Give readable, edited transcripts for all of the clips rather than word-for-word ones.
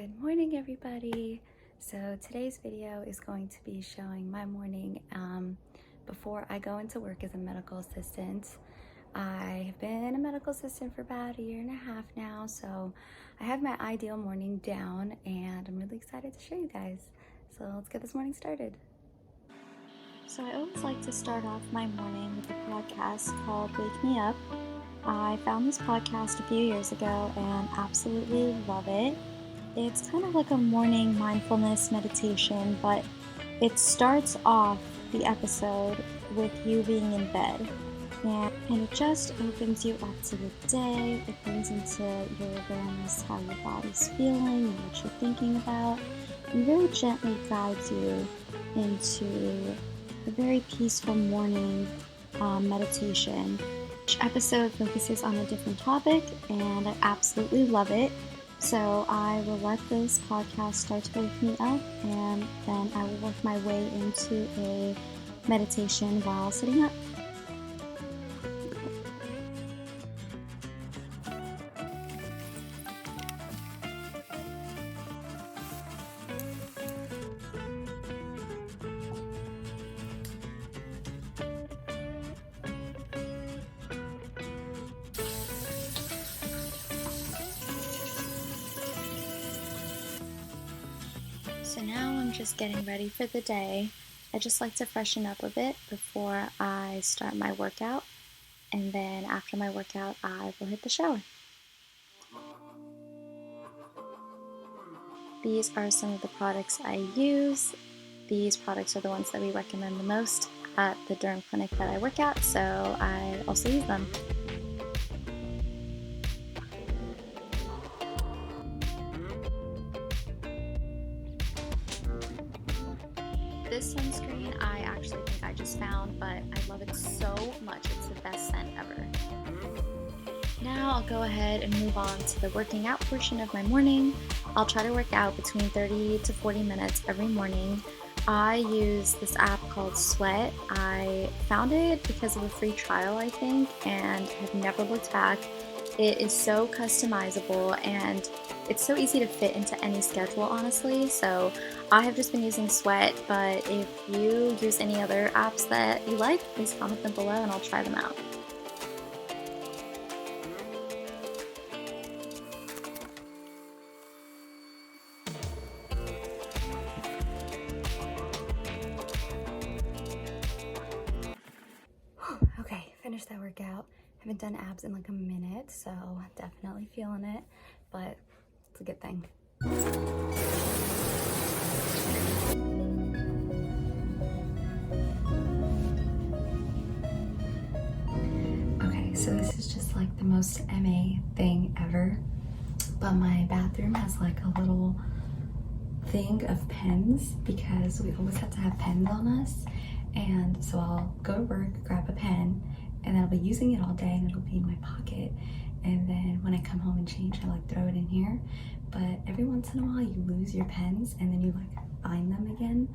Good morning, everybody. So today's video is going to be showing my morning before I go into work as a medical assistant. I have been a medical assistant for about 1.5 years now, so I have my ideal morning down and I'm really excited to show you guys. So let's get this morning started. So I always like to start off my morning with a podcast called Wake Me Up. I found this podcast a few years ago and absolutely love it. It's kind of like a morning mindfulness meditation, but it starts off the episode with you being in bed. And it just opens you up to the day. It brings into your awareness how your body's feeling and what you're thinking about, and really gently guides you into a very peaceful morning meditation. Each episode focuses on a different topic, and I absolutely love it. So I will let this podcast start to wake me up, and then I will work my way into a meditation while sitting up. So now I'm just getting ready for the day. I just like to freshen up a bit before I start my workout, and then after my workout I will hit the shower. These are some of the products I use. These products are the ones that we recommend the most at the derm clinic that I work at, so I also use them. This sunscreen I actually think I just found, but I love it so much. It's the best scent ever. Now I'll go ahead and move on to the working out portion of my morning. I'll try to work out between 30 to 40 minutes every morning. I use this app called Sweat. I found it because of a free trial, I think, and have never looked back. It is so customizable and it's so easy to fit into any schedule, honestly. So I have just been using Sweat, but if you use any other apps that you like, please comment them below and I'll try them out. Okay, finished that workout. Haven't done abs in like a minute, so definitely feeling it, but it's a good thing. Okay, so this is just like the most MA thing ever, but my bathroom has like a little thing of pens because we always have to have pens on us, and so I'll go to work, grab a pen, and then I'll be using it all day and it'll be in my pocket, and then when I come home and change I like throw it in here. But every once in a while you lose your pens and then you like find them again,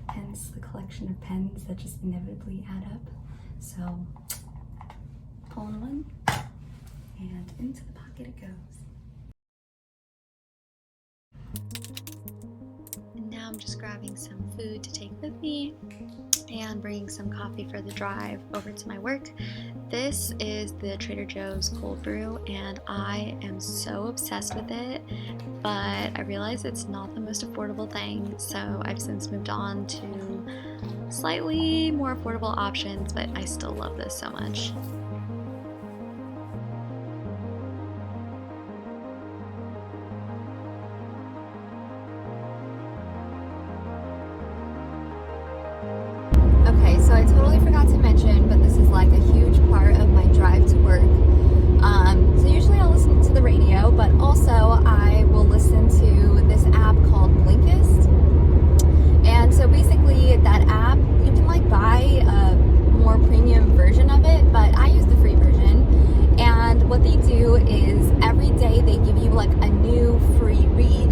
hence the collection of pens that just inevitably add up. So pulling one and into the pocket it goes. And now I'm just grabbing some food to take with me and bringing some coffee for the drive over to my work. This is the Trader Joe's cold brew and I am so obsessed with it, but I realize it's not the most affordable thing, so I've since moved on to slightly more affordable options, but I still love this so much. Okay, so I totally forgot to mention, but this is like a huge part of my drive to work. So usually I'll listen to the radio, but also I will listen to this app called Blinkist. And so basically that app, you can like buy a more premium version of it, but I use the free version. And what they do is every day they give you like a new free read.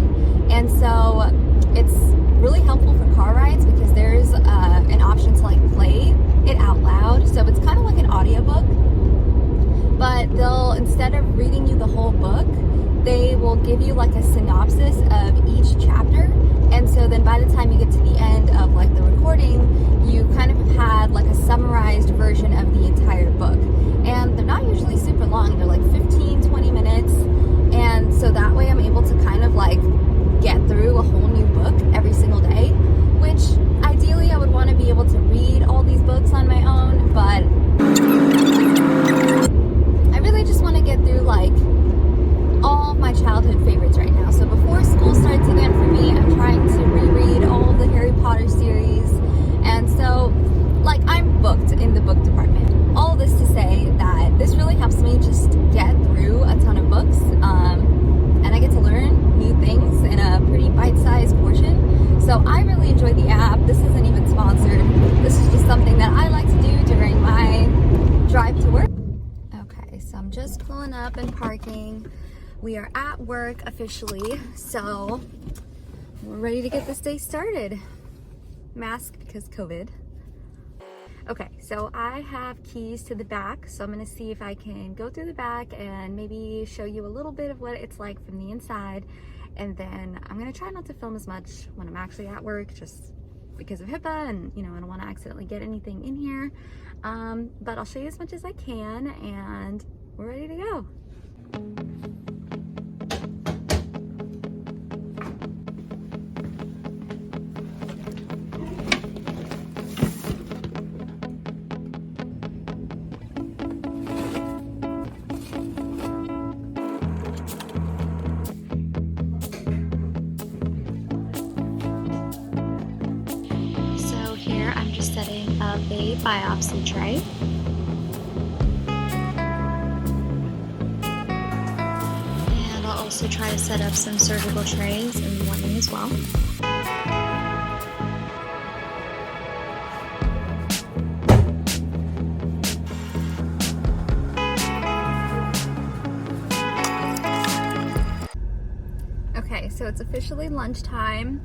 And so it's really helpful for car rides because there's an option to like play it out loud. So it's kind of like an audiobook, but they'll, instead of reading you the whole book, they will give you like a synopsis of each chapter, and so then by the time you get to the end of like the recording, you kind of had like a summarized version of the entire book. And they're not usually super long, they're like 15-20 minutes, and so that way I'm able to kind of like get through a whole new book every single day, which ideally I would want to be able to read all these books on my own, but I really just want to get through like all of my childhood favorites right now. So before school starts again for me, I'm trying to reread all of the Harry Potter series, and so like I'm booked in the book department. All this to say that this really helps me just get through a ton of books, and I get to learn new things in a pretty bite-sized portion. So I really enjoy the app. This isn't even sponsored. This is just something that I like to do during my drive to work. Okay, so I'm just pulling up and parking. We are at work officially, so we're ready to get this day started. Mask because COVID. Okay, so I have keys to the back, so I'm gonna see if I can go through the back and maybe show you a little bit of what it's like from the inside. And then I'm gonna try not to film as much when I'm actually at work, just because of HIPAA, and you know, I don't wanna accidentally get anything in here. But I'll show you as much as I can, and we're ready to go. Setting up a biopsy tray. And I'll also try to set up some surgical trays in the morning as well. Okay, so it's officially lunchtime.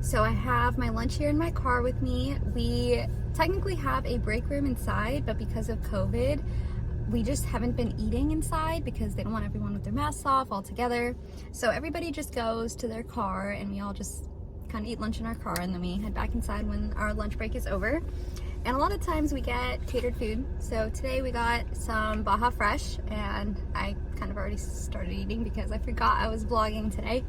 So I have my lunch here in my car with me. We technically have a break room inside, but because of COVID, we just haven't been eating inside because they don't want everyone with their masks off all together. So everybody just goes to their car, and we all just kind of eat lunch in our car, and then we head back inside when our lunch break is over. And a lot of times we get catered food. So today we got some Baja Fresh, and I kind of already started eating because I forgot I was vlogging today.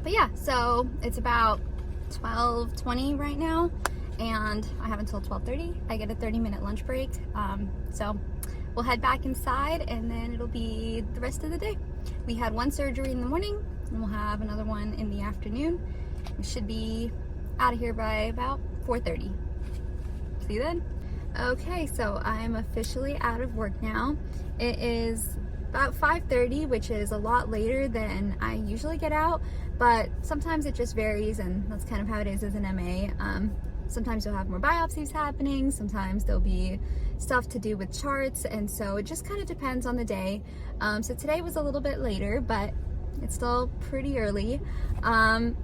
But yeah, so it's about 12:20 right now, and I have until 12:30. I get a 30-minute lunch break. So we'll head back inside, and then it'll be the rest of the day. We had one surgery in the morning, and we'll have another one in the afternoon. We should be out of here by about 4:30. See you then. Okay, so I'm officially out of work now. It is about 5:30, which is a lot later than I usually get out, but sometimes it just varies, and that's kind of how it is as an MA. Sometimes you'll have more biopsies happening, sometimes there'll be stuff to do with charts, and so it just kind of depends on the day. So today was a little bit later, but it's still pretty early.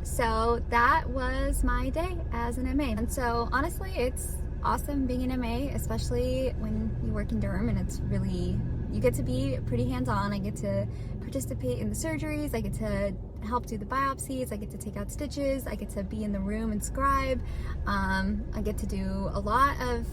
So that was my day as an MA. And so honestly, it's awesome being an MA, especially when you work in DERM, and it's really, you get to be pretty hands-on. I get to participate in the surgeries, I get to help do the biopsies, I get to take out stitches, I get to be in the room and scribe. I get to do a lot of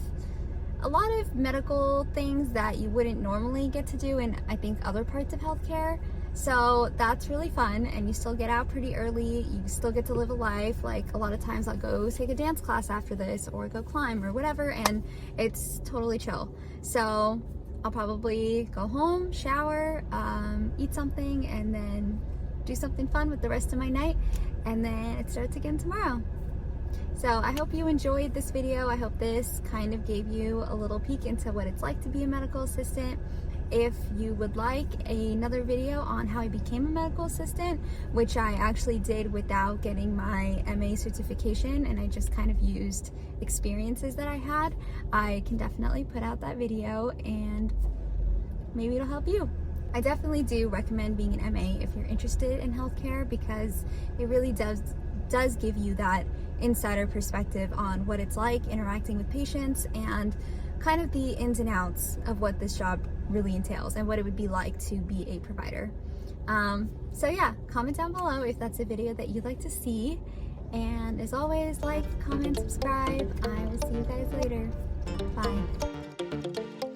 medical things that you wouldn't normally get to do in, I think, other parts of healthcare. So that's really fun, and you still get out pretty early, you still get to live a life. Like a lot of times I'll go take a dance class after this, or go climb or whatever, and it's totally chill. So I'll probably go home, shower, eat something, and then do something fun with the rest of my night, and then it starts again tomorrow. So I hope you enjoyed this video. I hope this kind of gave you a little peek into what it's like to be a medical assistant. If you would like another video on how I became a medical assistant, which I actually did without getting my MA certification, and I just kind of used experiences that I had, I can definitely put out that video, and maybe it'll help you. I definitely do recommend being an MA if you're interested in healthcare, because it really does give you that insider perspective on what it's like interacting with patients and kind of the ins and outs of what this job really entails and what it would be like to be a provider. So yeah, comment down below if that's a video that you'd like to see. And as always, like, comment, subscribe. I will see you guys later. Bye.